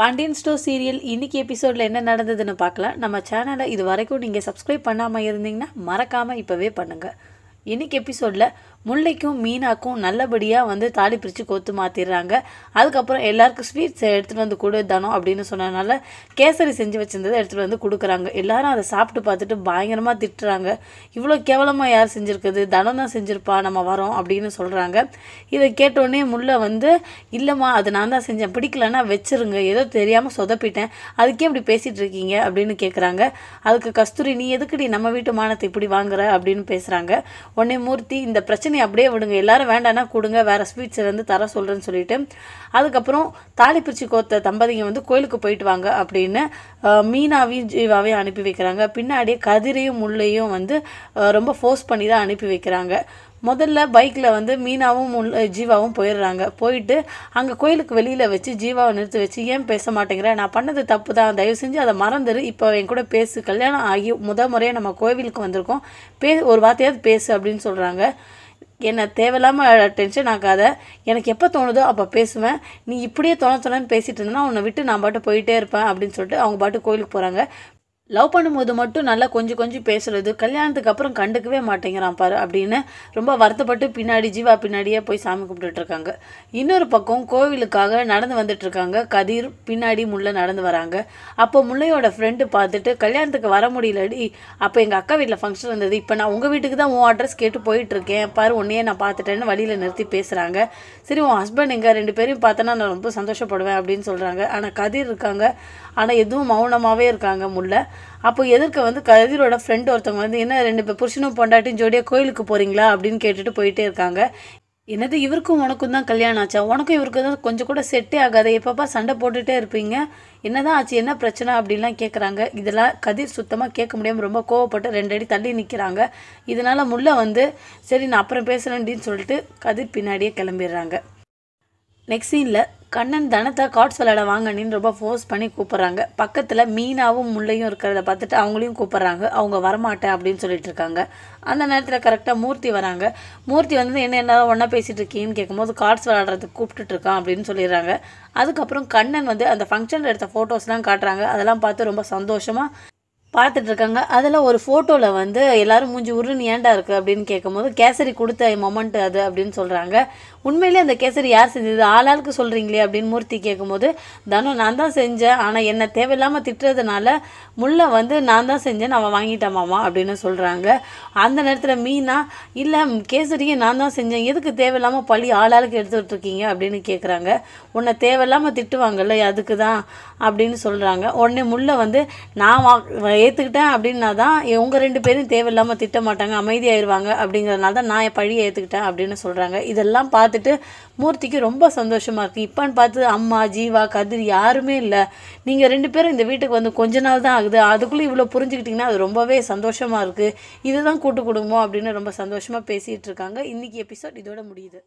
Pandian store serial இன்னைக்கு எபிசோடில் என்ன நடந்ததுன்னு பார்க்கலாம். நம்ம சேனலை இது வரைக்கும் நீங்கள் சப்ஸ்கிரைப் பண்ணாமல் இருந்தீங்கன்னா மறக்காமல் இப்போவே பண்ணுங்கள். இன்னைக்கு எபிசோடில் முல்லைக்கும் மீனாக்கும் நல்லபடியாக தாலி பிரித்து கோத்து மாற்றிடுறாங்க. அதுக்கப்புறம் எல்லாருக்கும் ஸ்வீட்ஸ் எடுத்துகிட்டு வந்து கொடு தனம் அப்படின்னு சொன்னதுனால கேசரி செஞ்சு வச்சுருந்ததை எடுத்துகிட்டு வந்து கொடுக்குறாங்க. எல்லாரும் அதை சாப்பிட்டு பார்த்துட்டு பயங்கரமாக திட்டுறாங்க. இவ்வளோ கேவலமாக யார் செஞ்சுருக்குது, தனம் தான் செஞ்சுருப்பா, நம்ம வரோம் அப்படின்னு சொல்கிறாங்க. இதை கேட்டோடனே முல்லை இல்லைம்மா அது நான் தான் செஞ்சேன், பிடிக்கலன்னா வச்சிருங்க, ஏதோ தெரியாமல் சொதப்பிட்டேன், அதுக்கே இப்படி பேசிகிட்டு இருக்கீங்க அப்படின்னு கேட்குறாங்க. அதுக்கு கஸ்தூரி நீ எதுக்குடி நம்ம வீட்டு மானத்தை இப்படி வாங்குற அப்படின்னு பேசுகிறாங்க. உடனே மூர்த்தி இந்த பிரச்சனை அப்படியே விடுங்க, எல்லாரும் வேண்டான்னா கொடுங்க, வேறு ஸ்வீட்ஸை தர சொல்கிறேன்னு சொல்லிட்டு அதுக்கப்புறம் தாலி பிரிச்சு கோத்த தம்பதிங்க கோயிலுக்கு போயிட்டு வாங்க அப்படின்னு மீனாவையும் ஜீவாவையும் அனுப்பி வைக்கிறாங்க. பின்னாடியே கதிரையும் முல்லையும் ரொம்ப ஃபோர்ஸ் பண்ணி தான் அனுப்பி வைக்கிறாங்க. முதல்ல பைக்கில் மீனாவும் ஜீவாவும் போயிடுறாங்க. போயிட்டு அங்கே கோயிலுக்கு வெளியில் வச்சு ஜீவாவை நிறுத்தி வச்சு ஏன் பேச மாட்டேங்கிற, நான் பண்ணது தப்பு தான், தயவு செஞ்சு அதை மறந்துடு, இப்போ என் கூட பேசு, கல்யாணம் ஆகி முறையாக நம்ம கோவிலுக்கு வந்திருக்கோம், ஒரு வார்த்தையாவது பேசு அப்படின்னு சொல்கிறாங்க. என்னை தேவையில்லாமல் டென்ஷன் ஆகாத, எனக்கு எப்போ தோணுதோ அப்போ பேசுவேன், நீ இப்படியே தோணன்னு பேசிகிட்டு இருந்தேன்னா உன்னை விட்டு நான் பாட்டு போயிட்டே இருப்பேன் அப்படின்னு சொல்லிட்டு அவங்க பாட்டு கோயிலுக்கு போகிறாங்க. லவ் பண்ணும்போது மட்டும் நல்லா கொஞ்சம் பேசுகிறது, கல்யாணத்துக்கு அப்புறம் கண்டுக்கவே மாட்டேங்கிறான் பாரு அப்படின்னு ரொம்ப வருத்தப்பட்டு பின்னாடி ஜீவா பின்னாடியே போய் சாமி கும்பிட்டுருக்காங்க. இன்னொரு பக்கம் கோவிலுக்காக நடந்து வந்துட்டுருக்காங்க. கதிர் பின்னாடி முல்லை நடந்து வராங்க. அப்போ முல்லையோட ஃப்ரெண்டு பார்த்துட்டு கல்யாணத்துக்கு வர முடியலடி, அப்போ எங்கள் அக்கா வீட்டில் ஃபங்க்ஷன் இருந்தது, இப்போ நான் உங்கள் வீட்டுக்கு தான் உன் அட்ரஸ் கேட்டு போயிட்டுருக்கேன் பாரு, உன்னையே நான் பார்த்துட்டேன்னு வழியில் நிறுத்தி பேசுகிறாங்க. சரி உன் ஹஸ்பண்ட் எங்கள் ரெண்டு பேரையும் பார்த்தோன்னா நான் ரொம்ப சந்தோஷப்படுவேன் அப்படின்னு சொல்கிறாங்க. ஆனால் கதிர் இருக்காங்க, ஆனால் எதுவும் மௌனமாகவே இருக்காங்க முல்லை. அப்போ எதிர்க்க கதிரோட ஃப்ரெண்டு ஒருத்தவங்க என்ன ரெண்டு புருஷனும் பொண்டாட்டியும் ஜோடியாக கோயிலுக்கு போகிறீங்களா அப்படின்னு கேட்டுட்டு போயிட்டே இருக்காங்க. என்னது இவருக்கும் உனக்கும் தான் கல்யாணம் ஆச்சா, உனக்கும் இவருக்கு தான் கொஞ்சம் கூட செட்டே ஆகாது, எப்பப்பா சண்டை போட்டுகிட்டே இருப்பீங்க, என்னதான் ஆச்சு, என்ன பிரச்சனை அப்படின்லாம் கேட்குறாங்க. இதெல்லாம் கதிர் சுத்தமாக கேட்க முடியாமல் ரொம்ப கோவப்பட்டு 2 அடி தள்ளி நிற்கிறாங்க. இதனால் முல்லை சரி நான் அப்புறம் பேசுகிறேன்டின்னு சொல்லிட்டு கதிர் பின்னாடியே கிளம்பிடுறாங்க. நெக்ஸ்ட் சீனில் கண்ணன் தனத்தை கார்ட்ஸ் விளையாட வாங்கன்னு ரொம்ப ஃபோர்ஸ் பண்ணி கூப்பிட்றாங்க. பக்கத்தில் மீனாவும் முல்லையும் இருக்கிறத பார்த்துட்டு அவங்களையும் கூப்பிட்றாங்க. அவங்க வரமாட்டேன் அப்படின்னு சொல்லிட்டு இருக்காங்க. அந்த நேரத்தில் கரெக்டாக மூர்த்தி வராங்க. மூர்த்தி என்ன ஒன்றா பேசிகிட்டு இருக்கீங்கன்னு கேட்கும்போது கார்ட்ஸ் விளையாடுறதுக்கு கூப்பிட்டுட்டு இருக்கான் அப்படின்னு சொல்லிடுறாங்க. அதுக்கப்புறம் கண்ணன் அந்த ஃபங்க்ஷனில் எடுத்த ஃபோட்டோஸ்லாம் காட்டுறாங்க. அதெல்லாம் பார்த்து ரொம்ப சந்தோஷமாக பார்த்துட்ருக்காங்க. அதில் ஒரு ஃபோட்டோவில் எல்லோரும் மூஞ்சி உருன்னு ஏண்டா இருக்குது அப்படின்னு கேட்கும்போது கேசரி கொடுத்த மொமெண்ட் அது அப்படின்னு சொல்கிறாங்க. உண்மையிலே அந்த கேசரி யார் செஞ்சது, ஆளாளுக்கு சொல்கிறீங்களே அப்படின்னு மூர்த்தி கேட்கும்போது தனு நான் தான் செஞ்சேன், ஆனால் என்னை தேவையில்லாமல் திட்டுறதுனால முல்லை நான் தான் செஞ்சேன், அவன் வாங்கிட்டான் மாமா அப்படின்னு சொல்கிறாங்க. அந்த நேரத்தில் மீனா இல்லை கேசரியை நான் தான் செஞ்சேன், எதுக்கு தேவையில்லாமல் பழி ஆளாளுக்கு எடுத்துகிட்டு இருக்கீங்க அப்படின்னு கேட்குறாங்க. உன்னை தேவையில்லாமல் திட்டுவாங்கல்ல அதுக்கு தான் அப்படின்னு சொல்கிறாங்க. உடனே முல்லை நான் ஏற்றுக்கிட்டேன் அப்படின்னா தான் இவங்க 2 பேரும் தேவையில்லாமல் திட்ட மாட்டாங்க, அமைதியாயிருவாங்க, அப்படிங்கிறதுனால தான் நான் என் பழியை ஏற்றுக்கிட்டேன் அப்படின்னு சொல்கிறாங்க. இதெல்லாம் பார்த்துட்டு மூர்த்திக்கு ரொம்ப சந்தோஷமாக இருக்குது. இப்போன்னு பார்த்து அம்மா ஜீவா கதிர் யாருமே இல்லை, நீங்கள் 2 பேரும் இந்த வீட்டுக்கு கொஞ்ச நாள் தான் ஆகுது, அதுக்குள்ளே இவ்வளோ புரிஞ்சுக்கிட்டிங்கன்னா அது ரொம்பவே சந்தோஷமாக இருக்குது, இதுதான் கூட்டு குடும்பம் அப்படின்னு ரொம்ப சந்தோஷமாக பேசிகிட்டு இருக்காங்க. இன்றைக்கி எபிசோட் இதோட முடியுது.